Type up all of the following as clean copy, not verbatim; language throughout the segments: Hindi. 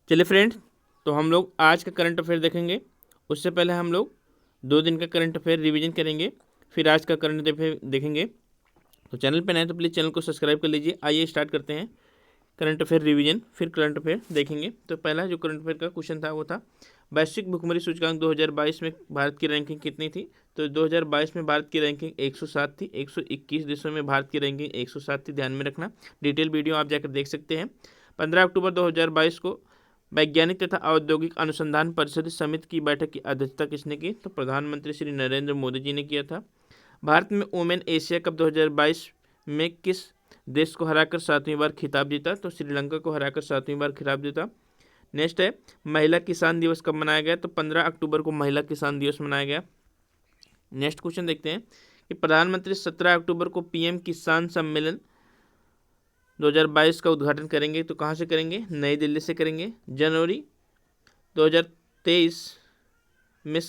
चलिए फ्रेंड्स, तो हम लोग आज का करंट अफेयर देखेंगे। उससे पहले हम लोग 2 दिन का करंट अफेयर रिवीजन करेंगे, फिर आज का करंट अफेयर देखेंगे। तो चैनल पे नए तो प्लीज़ चैनल को सब्सक्राइब कर लीजिए। आइए स्टार्ट करते हैं करंट अफेयर रिवीजन, फिर करंट अफेयर देखेंगे। तो पहला जो करंट अफेयर का क्वेश्चन था वो था, वैश्विक भुखमरी सूचकांक 2022 में भारत की रैंकिंग कितनी थी। तो 2022 में भारत की रैंकिंग 107 थी। 121 देशों में भारत की रैंकिंग 107 थी, ध्यान में रखना। डिटेल वीडियो आप जाकर देख सकते हैं। 15 अक्टूबर 2022 को वैज्ञानिक तथा औद्योगिक अनुसंधान परिषद समिति की बैठक की अध्यक्षता किसने की। तो प्रधानमंत्री श्री नरेंद्र मोदी जी ने किया था। भारत में वुमेन एशिया कप 2022 में किस देश को हराकर 7वीं बार खिताब जीता। तो श्रीलंका को हराकर 7वीं बार खिताब जीता। नेक्स्ट है, महिला किसान दिवस कब मनाया गया। तो 15 अक्टूबर को महिला किसान दिवस मनाया गया। नेक्स्ट क्वेश्चन देखते हैं कि प्रधानमंत्री 17 अक्टूबर को पीएम किसान सम्मेलन 2022 का उद्घाटन करेंगे। तो कहाँ से करेंगे, नई दिल्ली से करेंगे। जनवरी 2023 में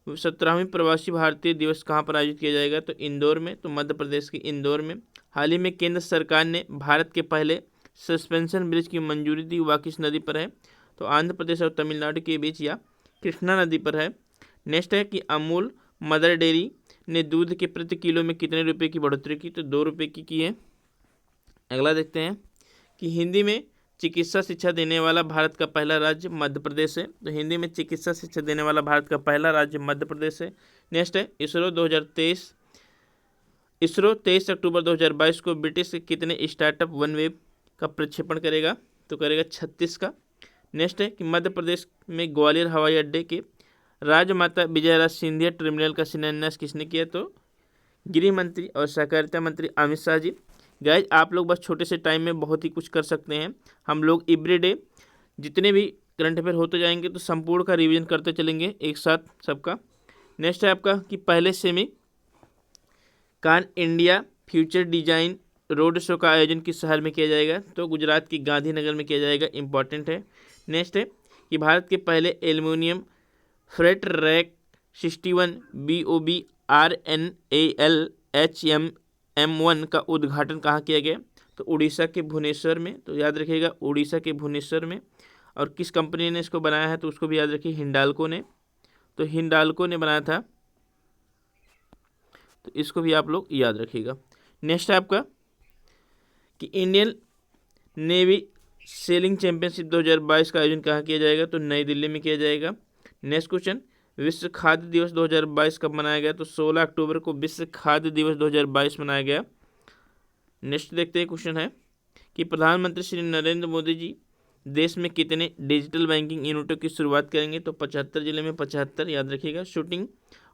17वीं प्रवासी भारतीय दिवस कहाँ पर आयोजित किया जाएगा। तो इंदौर में, तो मध्य प्रदेश के इंदौर में। हाल ही में केंद्र सरकार ने भारत के पहले सस्पेंशन ब्रिज की मंजूरी दी, वह किस नदी पर है। तो आंध्र प्रदेश और तमिलनाडु के बीच या कृष्णा नदी पर है। नेक्स्ट है कि अमूल मदर डेयरी ने दूध के प्रति किलो में कितने रुपए की बढ़ोतरी की। तो 2 रुपये की है। अगला देखते हैं कि हिंदी में चिकित्सा शिक्षा देने वाला भारत का पहला राज्य मध्य प्रदेश है। तो हिंदी में चिकित्सा शिक्षा देने वाला भारत का पहला राज्य मध्य प्रदेश है। नेक्स्ट है, इसरो 23 अक्टूबर 2022 को ब्रिटिश के कितने स्टार्टअप वनवेब का प्रक्षेपण करेगा। तो करेगा 36 का। नेक्स्ट है कि मध्य प्रदेश में ग्वालियर हवाई अड्डे के राजमाता विजयराज सिंधिया टर्मिनल का शिलान्यास किसने किया। तो गृह मंत्री और सहकारिता मंत्री अमित शाह जी। गाइज, आप लोग बस छोटे से टाइम में बहुत ही कुछ कर सकते हैं। हम लोग एवरीडे जितने भी करंट अफेयर होते जाएंगे तो संपूर्ण का रिवीजन करते चलेंगे एक साथ सबका। नेक्स्ट है आपका कि पहले Semicon India future design road show का आयोजन किस शहर में किया जाएगा। तो गुजरात की गांधीनगर में किया जाएगा, इंपॉर्टेंट है। नेक्स्ट है कि भारत के पहले aluminium freight rack 61 BOB RNAL HMM1 का उद्घाटन कहाँ किया गया। तो उड़ीसा के भुवनेश्वर में। तो याद रखिएगा, उड़ीसा के भुवनेश्वर में। और किस कंपनी ने इसको बनाया है, तो उसको भी याद रखिए, हिंडाल्को ने। तो हिंडाल्को ने बनाया था, तो इसको भी आप लोग याद रखिएगा। नेक्स्ट है आपका कि इंडियन नेवी सेलिंग चैंपियनशिप 2022 का आयोजन कहाँ किया जाएगा। तो नई दिल्ली में किया जाएगा। नेक्स्ट क्वेश्चन, विश्व खाद्य दिवस 2022 कब मनाया गया। तो 16 अक्टूबर को विश्व खाद्य दिवस 2022 मनाया गया। नेक्स्ट देखते हैं क्वेश्चन है कि प्रधानमंत्री श्री नरेंद्र मोदी जी देश में कितने डिजिटल बैंकिंग यूनिटों की शुरुआत करेंगे। तो 75 जिले में 75, याद रखिएगा। शूटिंग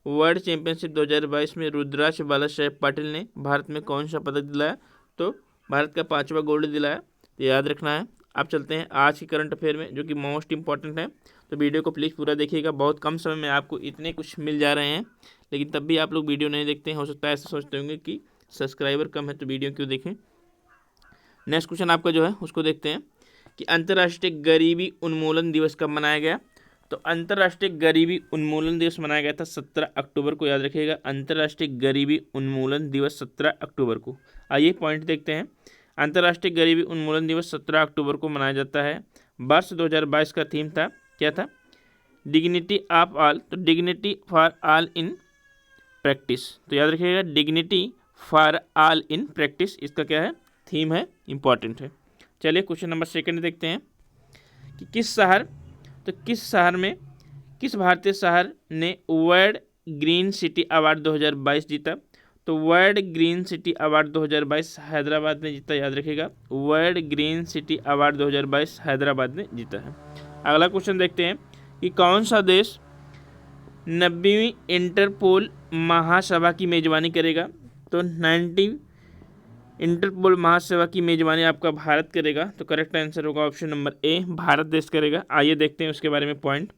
वर्ल्ड चैंपियनशिप 2022 में रुद्राक्ष बालासाहेब पाटिल ने भारत में कौन सा पदक दिलाया। तो भारत का 5वां गोल्ड दिलाया, तो याद रखना है। आप चलते हैं आज की करंट अफेयर में, जो कि मोस्ट इंपॉर्टेंट है। तो वीडियो को प्लीज़ पूरा देखिएगा। बहुत कम समय में आपको इतने कुछ मिल जा रहे हैं, लेकिन तब भी आप लोग वीडियो नहीं देखते हैं। हो सकता है ऐसा सोचते होंगे कि सब्सक्राइबर कम है तो वीडियो क्यों देखें। नेक्स्ट क्वेश्चन आपका जो है उसको देखते हैं कि अंतर्राष्ट्रीय गरीबी उन्मूलन दिवस कब मनाया गया। तो अंतर्राष्ट्रीय गरीबी उन्मूलन दिवस मनाया गया था 17 अक्टूबर को, याद रखिएगा। अंतर्राष्ट्रीय गरीबी उन्मूलन दिवस 17 अक्टूबर को। आइए पॉइंट देखते हैं। अंतर्राष्ट्रीय गरीबी उन्मूलन दिवस 17 अक्टूबर को मनाया जाता है। वर्ष 2022 का थीम था, क्या था, डिग्निटी ऑफ ऑल। तो dignity for all in practice. तो याद रखिएगा, dignity for all in practice इसका क्या है, थीम है, इंपॉर्टेंट है। चलिए क्वेश्चन नंबर 2 देखते हैं कि किस भारतीय शहर ने वर्ल्ड ग्रीन सिटी अवार्ड 2022 जीता। तो world green city award 2022 Hyderabad ने जीता, याद रखिएगा। World green city award 2022 Hyderabad ने जीता है। अगला क्वेश्चन देखते हैं कि कौन सा देश 90वीं इंटरपोल महासभा की मेजबानी करेगा। तो 90 इंटरपोल महासभा की मेजबानी आपका भारत करेगा। तो करेक्ट आंसर होगा ऑप्शन नंबर ए, भारत देश करेगा। आइए देखते हैं उसके बारे में पॉइंट।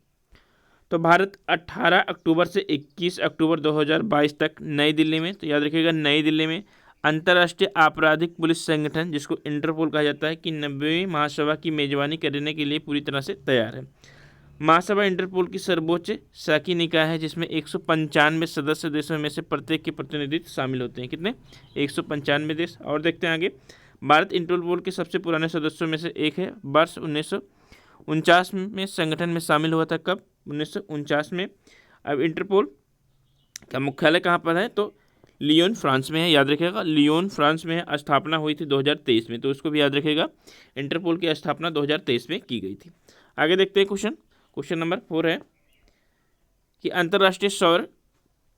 तो भारत 18 अक्टूबर से 21 अक्टूबर 2022 तक नई दिल्ली में, तो याद रखिएगा, नई दिल्ली में अंतर्राष्ट्रीय आपराधिक पुलिस संगठन, जिसको इंटरपोल कहा जाता है, कि 90वीं महासभा की मेजबानी करने के लिए पूरी तरह से तैयार है। महासभा इंटरपोल की सर्वोच्च शासी निकाय है, जिसमें 195 सदस्य देशों में से प्रत्येक के प्रतिनिधित्व शामिल होते हैं। कितने, 195 देश। और देखते हैं आगे, भारत इंटरपोल के सबसे पुराने सदस्यों में से एक है। वर्ष 1949 में संगठन में शामिल हुआ था। कब? 1949 में। अब इंटरपोल का मुख्यालय कहाँ पर है? तो लियोन फ्रांस में है, याद रखिएगा, लियोन फ्रांस में है। स्थापना हुई थी 2023 में, तो उसको भी याद रखिएगा। इंटरपोल की स्थापना 2023 में की गई थी। आगे देखते हैं क्वेश्चन नंबर 4 है कि अंतर्राष्ट्रीय सौर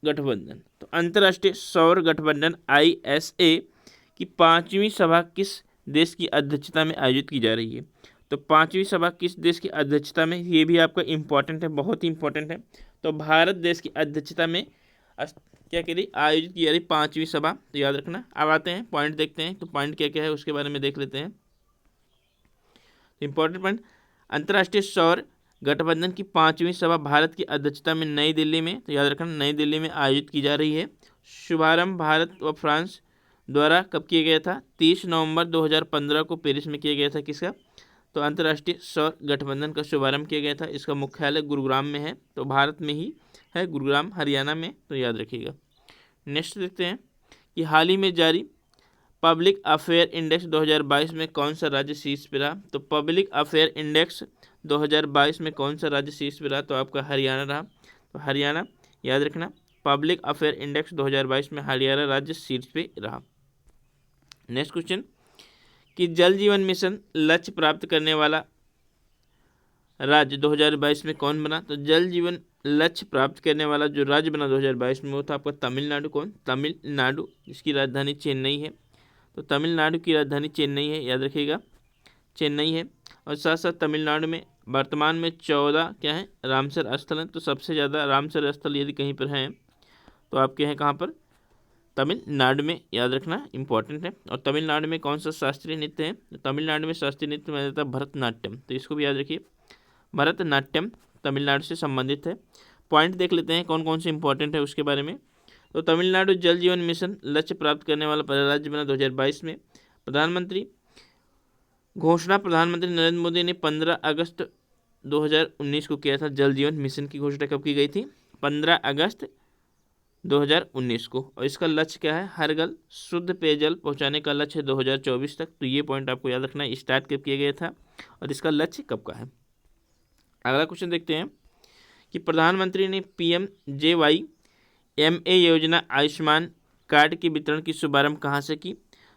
गठबंधन, तो अंतर्राष्ट्रीय सौर गठबंधन ISA की 5वीं सभा किस देश की अध्यक्षता में आयोजित की जा रही है? तो 5वीं सभा किस देश की अध्यक्षता में, ये भी आपका इंपॉर्टेंट है, बहुत ही इंपॉर्टेंट है। तो भारत देश की अध्यक्षता में क्या करी, आयोजित की जा रही 5वीं सभा, तो याद रखना। अब आते हैं पॉइंट देखते हैं, तो पॉइंट क्या क्या है उसके बारे में देख लेते हैं। इंपॉर्टेंट पॉइंट, अंतर्राष्ट्रीय सौर गठबंधन की 5वीं सभा भारत की अध्यक्षता में नई दिल्ली में, तो याद रखना, नई दिल्ली में आयोजित की जा रही है। शुभारंभ भारत व फ्रांस द्वारा कब किया गया था? 30 नवंबर 2015 को पेरिस में किया गया था। किसका? तो अंतर्राष्ट्रीय सौर गठबंधन का शुभारंभ किया गया था। इसका मुख्यालय गुरुग्राम में है, तो भारत में ही है, गुरुग्राम हरियाणा में, तो याद रखिएगा। नेक्स्ट देखते हैं कि हाल ही में जारी पब्लिक अफेयर इंडेक्स 2022 में कौन सा राज्य शीर्ष पे रहा? तो पब्लिक अफेयर इंडेक्स 2022 में कौन सा राज्य शीर्ष पे रहा? तो आपका हरियाणा रहा, तो हरियाणा याद रखना। पब्लिक अफेयर इंडेक्स 2022 में हरियाणा राज्य शीर्ष पे रहा। नेक्स्ट क्वेश्चन कि जल जीवन मिशन लक्ष्य प्राप्त करने वाला राज्य 2022 में कौन बना? तो जल जीवन लक्ष्य प्राप्त करने वाला जो राज्य बना 2022 में वो था आपका तमिलनाडु। कौन? तमिलनाडु, जिसकी राजधानी चेन्नई है। तो तमिलनाडु की राजधानी चेन्नई है, याद रखिएगा, चेन्नई है। और साथ साथ तमिलनाडु में वर्तमान में 14 क्या है, रामसर स्थल हैं। तो सबसे ज़्यादा रामसर स्थल यदि कहीं पर हैं तो आपके हैं कहाँ पर? तमिलनाडु में, याद रखना, इंपॉर्टेंट है। और तमिलनाडु में कौन सा शास्त्रीय नृत्य है? तो तमिलनाडु में शास्त्रीय नृत्य माना जाता है भरतनाट्यम, तो इसको भी याद रखिए, भरतनाट्यम तमिलनाडु से संबंधित है। पॉइंट देख लेते हैं कौन कौन से इंपॉर्टेंट है उसके बारे में। तो तमिलनाडु जल जीवन मिशन लक्ष्य प्राप्त करने वाला पहला राज्य बना 2022 में। प्रधानमंत्री घोषणा प्रधानमंत्री नरेंद्र मोदी ने 15 अगस्त 2019 को किया था। जल जीवन मिशन की घोषणा कब की गई थी? 15 अगस्त 2019 को। और इसका लक्ष्य क्या है? हर घर शुद्ध पेयजल पहुंचाने का लक्ष्य है 2024 तक। तो ये पॉइंट आपको याद रखना है, स्टार्ट कब किया गया था और इसका लक्ष्य कब का है। अगला क्वेश्चन देखते हैं कि प्रधानमंत्री ने PMJY योजना आयुष्मान कार्ड के वितरण की शुभारंभ कहाँ से की?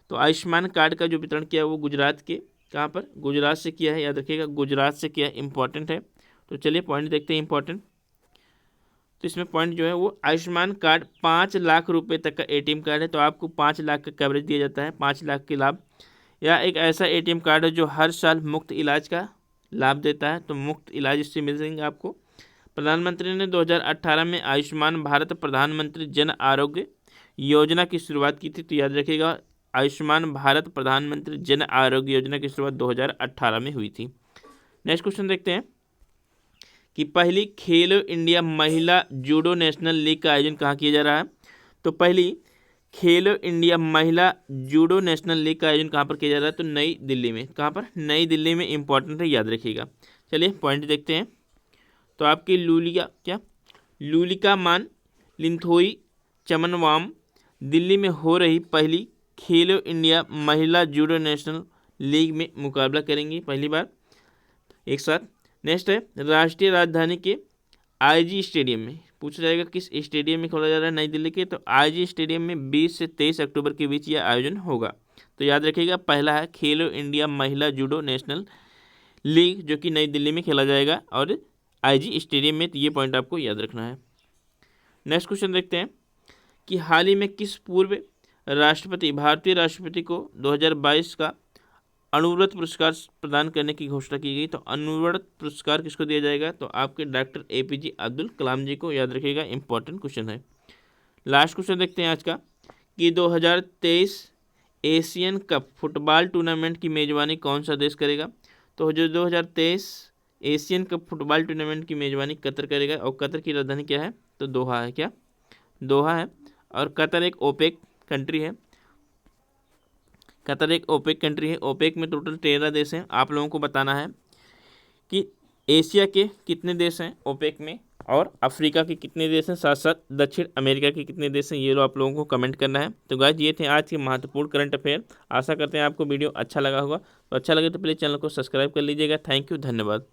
तो आयुष्मान कार्ड का जो वितरण किया वो गुजरात के, कहाँ पर? गुजरात से किया है, याद रखिएगा, गुजरात से किया है, इंपॉर्टेंट है। तो चलिए पॉइंट देखते हैं इंपॉर्टेंट। तो इसमें पॉइंट जो है वो आयुष्मान कार्ड 5 लाख रुपए तक का ATM कार्ड है, तो आपको 5 लाख का कवरेज दिया जाता है, 5 लाख के लाभ। या एक ऐसा ATM कार्ड है जो हर साल मुफ्त इलाज का लाभ देता है, तो मुफ्त इलाज इससे मिल जाएंगे आपको। प्रधानमंत्री ने 2018 में आयुष्मान भारत प्रधानमंत्री जन आरोग्य योजना की शुरुआत की थी, तो याद रखिएगा, आयुष्मान भारत प्रधानमंत्री जन आरोग्य योजना की शुरुआत 2018 में हुई थी। नेक्स्ट क्वेश्चन देखते हैं कि पहली खेलो इंडिया महिला जूडो नेशनल लीग का आयोजन कहाँ किया जा रहा है? तो पहली खेलो इंडिया महिला जूडो नेशनल लीग का आयोजन कहाँ पर किया जा रहा है? तो नई दिल्ली में। कहाँ पर? नई दिल्ली में, इंपॉर्टेंट है, याद रखिएगा। चलिए पॉइंट देखते हैं। तो आपकी लूलिका मान लिंथोई चमनवाम दिल्ली में हो रही पहली खेलो इंडिया महिला जूडो नेशनल लीग में मुकाबला करेंगी पहली बार एक साथ। नेक्स्ट है राष्ट्रीय राजधानी के IG स्टेडियम में, पूछा जाएगा किस स्टेडियम में खेला जा रहा है? नई दिल्ली के। तो IG स्टेडियम में 20 से 23 अक्टूबर के बीच यह आयोजन होगा। तो याद रखिएगा, पहला है खेलो इंडिया महिला जूडो नेशनल लीग जो कि नई दिल्ली में खेला जाएगा और IG स्टेडियम में, तो ये पॉइंट आपको याद रखना है। नेक्स्ट क्वेश्चन देखते हैं कि हाल ही में किस पूर्व राष्ट्रपति, भारतीय राष्ट्रपति को 2022 का अणुव्रत पुरस्कार प्रदान करने की घोषणा की गई? तो अणुव्रत पुरस्कार किसको दिया जाएगा? तो आपके डॉक्टर APJ अब्दुल कलाम जी को, याद रखिएगा, इंपॉर्टेंट क्वेश्चन है। लास्ट क्वेश्चन देखते हैं आज का कि 2023 एशियन कप फुटबॉल टूर्नामेंट की मेजबानी कौन सा देश करेगा? तो जो 2023 एशियन कप फुटबॉल टूर्नामेंट की मेजबानी कतर करेगा। और कतर की राजधानी क्या है? तो दोहा है। क्या? दोहा है। और कतर एक ओपेक कंट्री है। कतर एक ओपेक कंट्री है। ओपेक में टोटल 13 देश हैं। आप लोगों को बताना है कि एशिया के कितने देश हैं ओपेक में, और अफ्रीका के कितने देश हैं, साथ साथ दक्षिण अमेरिका के कितने देश हैं, ये लो आप लोगों को कमेंट करना है। तो गाइस ये थे आज के महत्वपूर्ण करंट अफेयर। आशा करते हैं आपको वीडियो अच्छा लगा होगा। तो अच्छा लगे तो प्लीज़ चैनल को सब्सक्राइब कर लीजिएगा। थैंक यू, धन्यवाद।